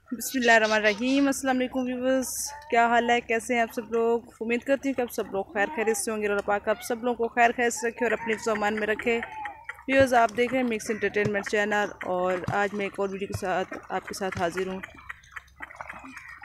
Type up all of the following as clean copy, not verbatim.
बिस्मिल्लाहिर्रहमानिर्रहीम। अस्सलाम वालेकुम व्यूअर्स, क्या हाल है, कैसे हैं आप सब लोग। उम्मीद करती हूँ कि आप सब लोग खैर खैरियत से होंगे। अल्लाह पाक आप सब लोगों को खैर खैरियत से रखे और अपने सामान में रखे। व्यूअर्स, आप देख रहे हैं मिक्स एंटरटेनमेंट चैनल और आज मैं एक और वीडियो के साथ आपके साथ हाजिर हूँ।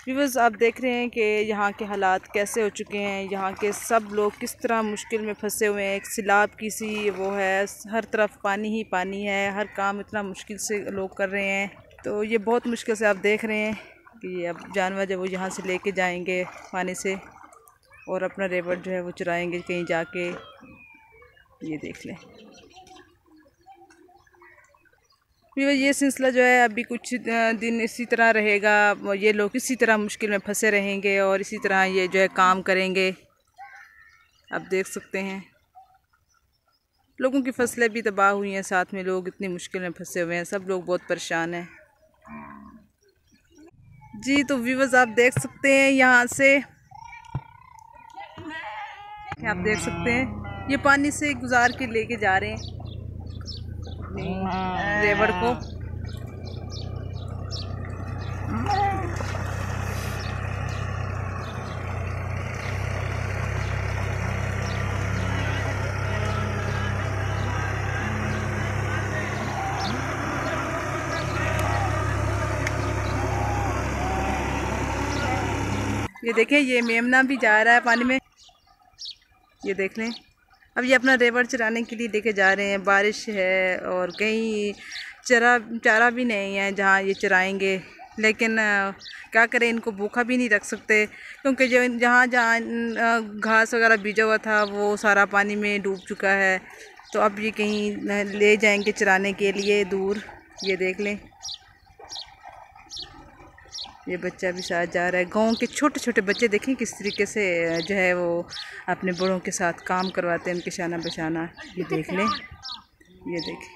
व्यूअर्स, आप देख रहे हैं कि यहाँ के हालात कैसे हो चुके हैं। यहाँ के सब लोग किस तरह मुश्किल में फंसे हुए हैं। एक सैलाब की सी वो है, हर तरफ पानी ही पानी है। हर काम इतना मुश्किल से लोग कर रहे हैं। तो ये बहुत मुश्किल से आप देख रहे हैं कि अब जानवर जब वो यहाँ से लेके जाएंगे पानी से और अपना रेवड़ जो है वो चराएंगे कहीं जाके। ये देख लें ये सिलसिला जो है अभी कुछ दिन इसी तरह रहेगा। ये लोग इसी तरह मुश्किल में फंसे रहेंगे और इसी तरह ये जो है काम करेंगे। आप देख सकते हैं लोगों की फसलें भी तबाह हुई हैं, साथ में लोग इतनी मुश्किल में फंसे हुए हैं। सब लोग बहुत परेशान हैं जी। तो व्यूअर्स, आप देख सकते हैं यहाँ से, आप देख सकते हैं ये पानी से गुजार के लेके जा रहे हैं रेवड़ को। ये देखें, ये मेमना भी जा रहा है पानी में। ये देख लें, अब ये अपना रेवड़ चराने के लिए लेके जा रहे हैं। बारिश है और कहीं चारा भी नहीं है जहाँ ये चराएंगे। लेकिन क्या करें, इनको भूखा भी नहीं रख सकते क्योंकि जो जहाँ घास वगैरह बीजा हुआ था वो सारा पानी में डूब चुका है। तो अब ये कहीं ले जाएंगे चराने के लिए दूर। ये देख लें, ये बच्चा भी साथ जा रहा है। गांव के छोटे छोटे बच्चे देखें किस तरीके से जो है वो अपने बड़ों के साथ काम करवाते हैं, उनके शाना बशाना। ये देख लें, ये देखें,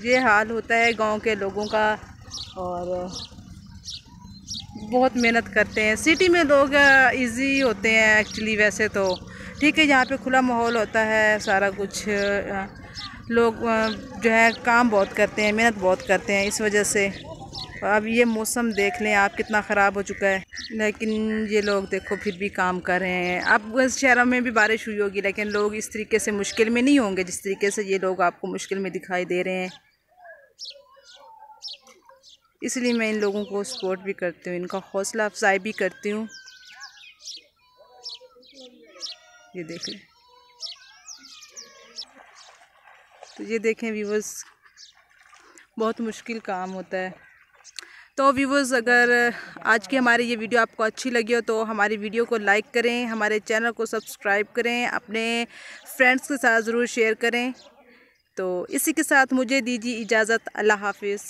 ये हाल होता है गांव के लोगों का और बहुत मेहनत करते हैं। सिटी में लोग इजी होते हैं एक्चुअली, वैसे तो ठीक है, यहाँ पे खुला माहौल होता है सारा कुछ। लोग जो है काम बहुत करते हैं, मेहनत बहुत करते हैं इस वजह से। अब ये मौसम देख लें आप कितना ख़राब हो चुका है, लेकिन ये लोग देखो फिर भी काम कर रहे हैं। अब शहरों में भी बारिश हुई होगी लेकिन लोग इस तरीके से मुश्किल में नहीं होंगे जिस तरीके से ये लोग आपको मुश्किल में दिखाई दे रहे हैं। इसलिए मैं इन लोगों को सपोर्ट भी करती हूँ, इनका हौसला अफजाई भी करती हूँ। ये देख लें, तो ये देखें व्यूवर्स, बहुत मुश्किल काम होता है। तो व्यूवर्स, अगर आज की हमारी ये वीडियो आपको अच्छी लगी हो तो हमारी वीडियो को लाइक करें, हमारे चैनल को सब्सक्राइब करें, अपने फ्रेंड्स के साथ ज़रूर शेयर करें। तो इसी के साथ मुझे दीजिए इजाज़त। अल्लाह हाफिज़।